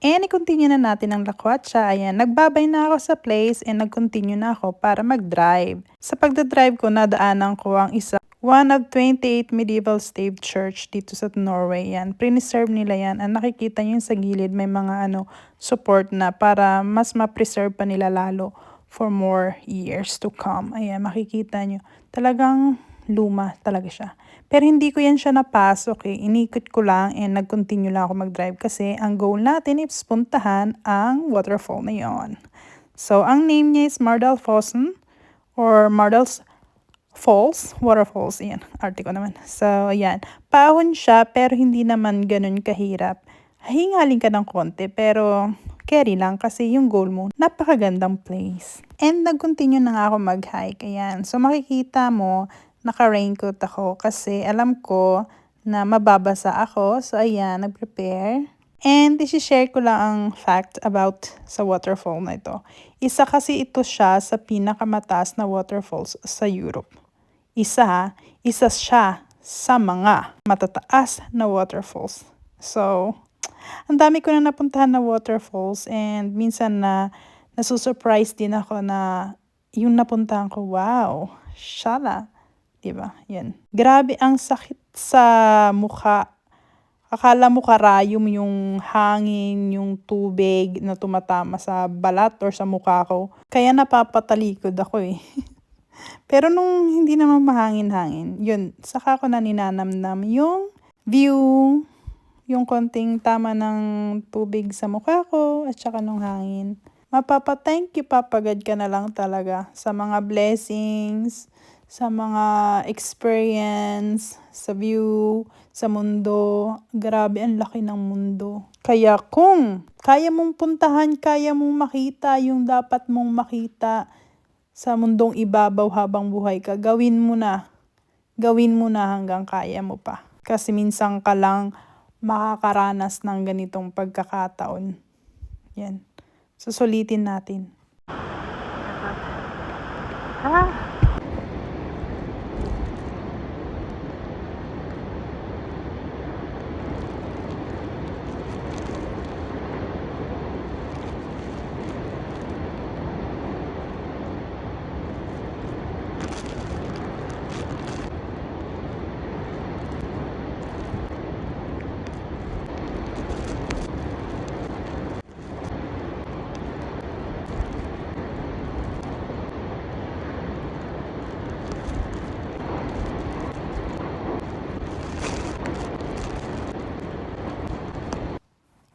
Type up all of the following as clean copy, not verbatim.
And i-continue na natin ang lakwatsa. Ayan, nagbabay na ako sa place and nag-continue na ako para mag-drive. Sa pagdadrive ko, nadaanan ko ang one of 28 medieval stave church dito sa Norway. Yan, preserve nila yan. Ang nakikita nyo sa gilid, may mga support na para mas ma-preserve pa nila lalo for more years to come. Ayan, makikita nyo. Talagang luma talaga siya. Pero hindi ko yan siya napasok eh. Inikot ko lang and nag-continue lang ako mag-drive kasi ang goal natin is puntahan ang waterfall na yon. So, ang name niya is Mardalfossen or Mardals Falls, Waterfalls. Ayan, arte ko naman. So, ayan. Paahon siya pero hindi naman ganun kahirap. Hingaling ka ng konti pero carry lang kasi yung goal mo, napakagandang place. And nag-continue na nga ako mag-hike. Ayan. So, makikita mo, naka-raincoat ako kasi alam ko na mababasa ako. So, ayan, nag-prepare. And isi-share ko lang ang fact about sa waterfall na ito. Isa kasi ito siya sa pinakamataas na waterfalls sa Europe. Isa siya sa mga matataas na waterfalls. So, ang dami ko na napuntahan na waterfalls and minsan nasusurprise din ako na yung napuntahan ko, wow, shala. Diba? Yan. Grabe ang sakit sa mukha. Akala mo karayom yung hangin, yung tubig na tumatama sa balat or sa mukha ko. Kaya napapatalikod ako eh. Pero nung hindi naman mahangin-hangin, yun, saka ko na ninanamnam yung view, yung konting tama ng tubig sa mukha ko at saka nung hangin. Mapapa-thank you, papagad ka na lang talaga sa mga blessings, sa mga experience, sa view, sa mundo. Grabe, ang laki ng mundo. Kaya kung kaya mong puntahan, kaya mong makita yung dapat mong makita sa mundong ibabaw habang buhay ka, gawin mo na. Gawin mo na hanggang kaya mo pa. Kasi minsan ka lang makakaranas ng ganitong pagkakataon. Yan. Susulitin natin.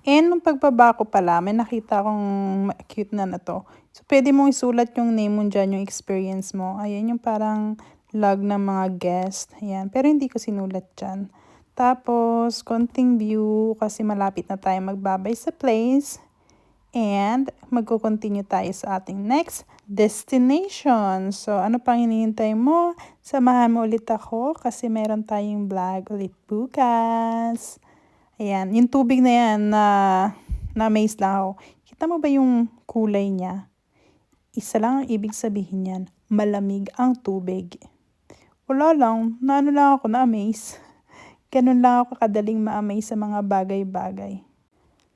And nung pagbaba ko pala, may nakita akong cute na to. So, pwede mong isulat yung name mo dyan, yung experience mo. Ayan yung parang log ng mga guest. Ayan. Pero hindi ko sinulat dyan. Tapos, konting view kasi malapit na tayo magbabay sa place. And magko-continue tayo sa ating next destination. So, ano pang hinihintay mo? Samahan mo ulit ako kasi meron tayong vlog ulit bukas. Ayan, yung tubig na yan na-amaze lang ako. Kita mo ba yung kulay niya? Isa lang ang ibig sabihin yan, malamig ang tubig. Wala lang, naano lang ako na-amaze. Ganun lang ako kadaling ma-amaze sa mga bagay-bagay.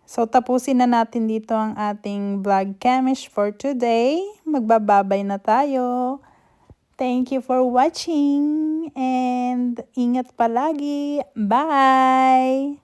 So, tapusin na natin dito ang ating vlog Kamish for today. Magbababay na tayo. Thank you for watching and ingat palagi. Bye!